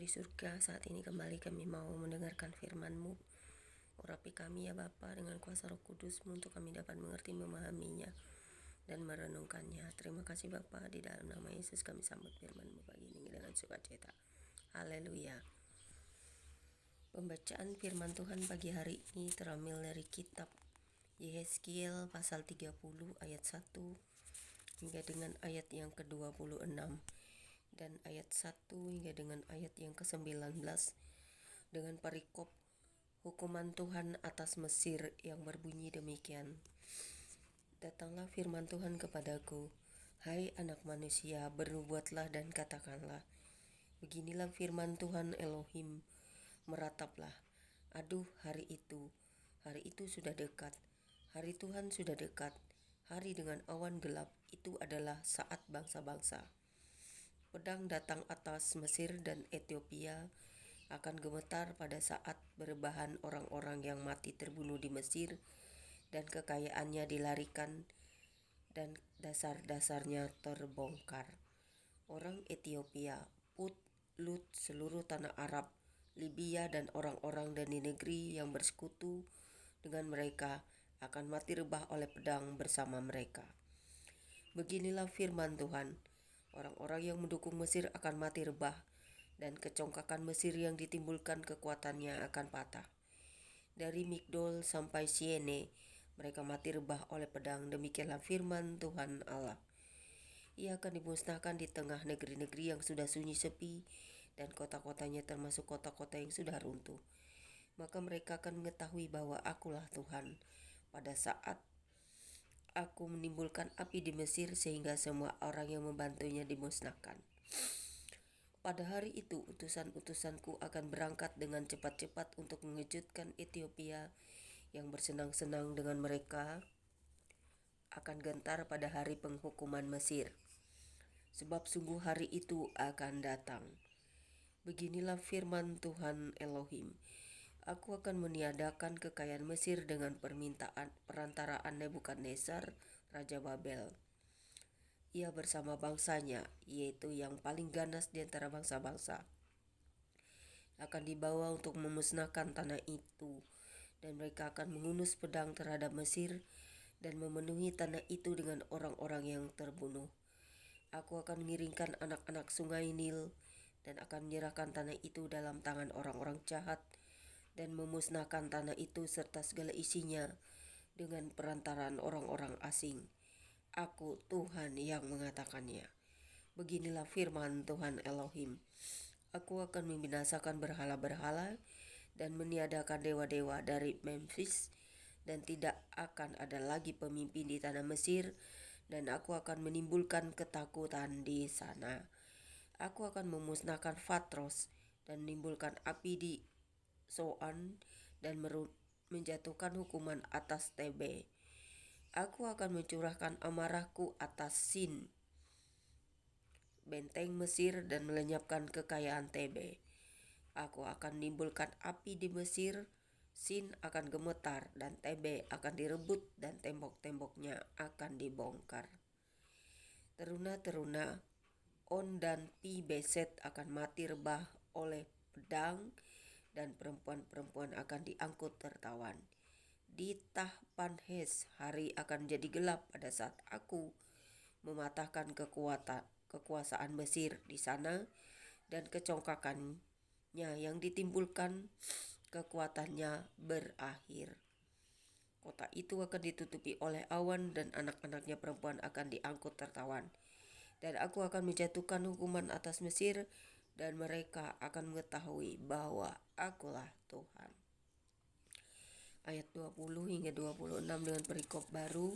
di surga, saat ini kembali kami mau mendengarkan firman-Mu. Urapi kami ya Bapa dengan kuasa Roh Kudus-Mu untuk kami dapat mengerti, memahaminya, dan merenungkannya. Terima kasih Bapa, di dalam nama Yesus kami sambut firman-Mu pagi ini dengan sukacita. Haleluya. Pembacaan firman Tuhan pagi hari ini terambil dari kitab Yehezkiel pasal 30 ayat 1 hingga dengan ayat yang ke-26 dan ayat 1 hingga dengan ayat yang ke-19 dengan perikop hukuman Tuhan atas Mesir yang berbunyi demikian. Datanglah firman Tuhan kepadaku, hai anak manusia, bernubuatlah dan katakanlah, beginilah firman Tuhan Elohim, merataplah, aduh hari itu sudah dekat, hari Tuhan sudah dekat, hari dengan awan gelap, itu adalah saat bangsa-bangsa. Pedang datang atas Mesir dan Ethiopia, akan gemetar pada saat berbahan orang-orang yang mati terbunuh di Mesir dan kekayaannya dilarikan dan dasar-dasarnya terbongkar. Orang Ethiopia, Put, Lut, seluruh tanah Arab, Libya dan orang-orang dari negeri yang bersekutu dengan mereka akan mati rebah oleh pedang bersama mereka. Beginilah firman Tuhan, orang-orang yang mendukung Mesir akan mati rebah, dan kecongkakan Mesir yang ditimbulkan kekuatannya akan patah. Dari Migdol sampai Siene, mereka mati rebah oleh pedang. Demikianlah firman Tuhan Allah. Ia akan dimusnahkan di tengah negeri-negeri yang sudah sunyi sepi, dan kota-kotanya termasuk kota-kota yang sudah runtuh. Maka mereka akan mengetahui bahwa akulah Tuhan, pada saat aku menimbulkan api di Mesir sehingga semua orang yang membantunya dimusnahkan. Pada hari itu utusan-utusanku akan berangkat dengan cepat-cepat untuk mengejutkan Ethiopia yang bersenang-senang dengan mereka akan gentar pada hari penghukuman Mesir. Sebab sungguh hari itu akan datang. Beginilah firman Tuhan Elohim. Aku akan meniadakan kekayaan Mesir dengan perantaraan Nebukadnezar, Raja Babel. Ia bersama bangsanya, yaitu yang paling ganas di antara bangsa-bangsa, akan dibawa untuk memusnahkan tanah itu, dan mereka akan mengunus pedang terhadap Mesir dan memenuhi tanah itu dengan orang-orang yang terbunuh. Aku akan mengiringkan anak-anak sungai Nil dan akan menyerahkan tanah itu dalam tangan orang-orang jahat dan memusnahkan tanah itu serta segala isinya dengan perantaraan orang-orang asing. Aku Tuhan yang mengatakannya. Beginilah firman Tuhan Elohim. Aku akan membinasakan berhala-berhala dan meniadakan dewa-dewa dari Memphis, dan tidak akan ada lagi pemimpin di tanah Mesir, dan aku akan menimbulkan ketakutan di sana. Aku akan memusnahkan Patros dan menimbulkan api di Soan dan menjatuhkan hukuman atas Tebe. Aku akan mencurahkan amarahku atas Sin, benteng Mesir, dan melenyapkan kekayaan Tebe. Aku akan menimbulkan api di Mesir, Sin akan gemetar dan Tebe akan direbut dan tembok-temboknya akan dibongkar. Teruna-teruna On dan Pi Beset akan mati rebah oleh pedang, dan perempuan-perempuan akan diangkut tertawan. Di Tahpanhes hari akan jadi gelap pada saat aku mematahkan kekuasaan Mesir di sana, dan kecongkakannya yang ditimbulkan kekuatannya berakhir. Kota itu akan ditutupi oleh awan dan anak-anaknya perempuan akan diangkut tertawan. Dan aku akan menjatuhkan hukuman atas Mesir, dan mereka akan mengetahui bahwa akulah Tuhan. Ayat 20 hingga 26 dengan perikop baru,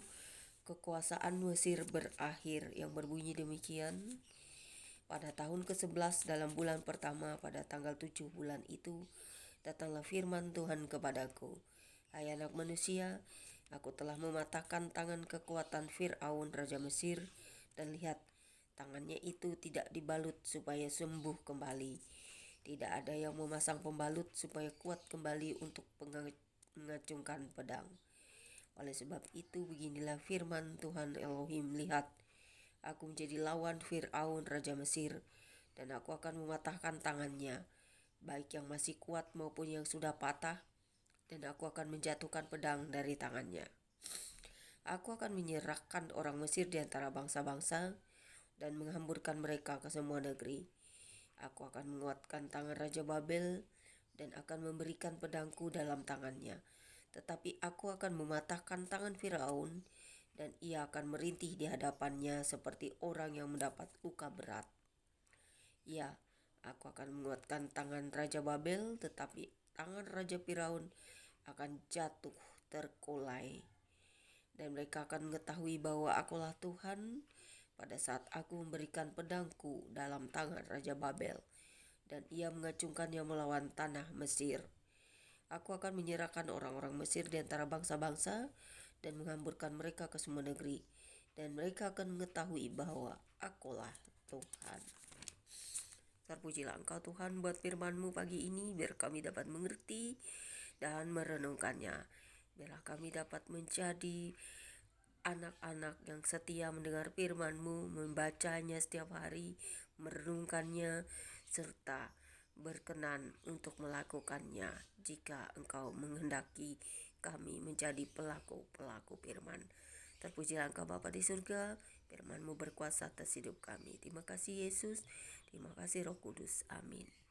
kekuasaan Mesir berakhir, yang berbunyi demikian. Pada tahun ke-11 dalam bulan pertama, pada tanggal 7 bulan itu, datanglah firman Tuhan kepadaku. Hai anak manusia, aku telah mematahkan tangan kekuatan Fir'aun Raja Mesir, dan lihat, tangannya itu tidak dibalut supaya sembuh kembali. Tidak ada yang memasang pembalut supaya kuat kembali untuk mengacungkan pedang. Oleh sebab itu beginilah firman Tuhan Elohim, lihat, aku menjadi lawan Fir'aun Raja Mesir, dan aku akan mematahkan tangannya. baik yang masih kuat maupun yang sudah patah, dan aku akan menjatuhkan pedang dari tangannya. Aku akan menyerahkan orang Mesir di antara bangsa-bangsa dan menghamburkan mereka ke semua negeri. Aku akan menguatkan tangan Raja Babel dan akan memberikan pedangku dalam tangannya. Tetapi aku akan mematahkan tangan Firaun dan ia akan merintih di hadapannya seperti orang yang mendapat luka berat. Ya, aku akan menguatkan tangan Raja Babel, tetapi tangan Raja Firaun akan jatuh terkulai. Dan mereka akan mengetahui bahwa akulah Tuhan pada saat aku memberikan pedangku dalam tangan Raja Babel, dan ia mengacungkannya melawan tanah Mesir. Aku akan menyerahkan orang-orang Mesir di antara bangsa-bangsa dan menghamburkan mereka ke semua negeri, dan mereka akan mengetahui bahwa akulah Tuhan. Terpujilah Engkau Tuhan buat firman-Mu pagi ini, biar kami dapat mengerti dan merenungkannya. Biarlah kami dapat menjadi anak-anak yang setia mendengar firman-Mu, membacanya setiap hari, merenungkannya, serta berkenan untuk melakukannya jika Engkau menghendaki kami menjadi pelaku-pelaku firman. Terpujilah Engkau Bapa di surga, firman-Mu berkuasa atas hidup kami. Terima kasih Yesus, terima kasih Roh Kudus. Amin.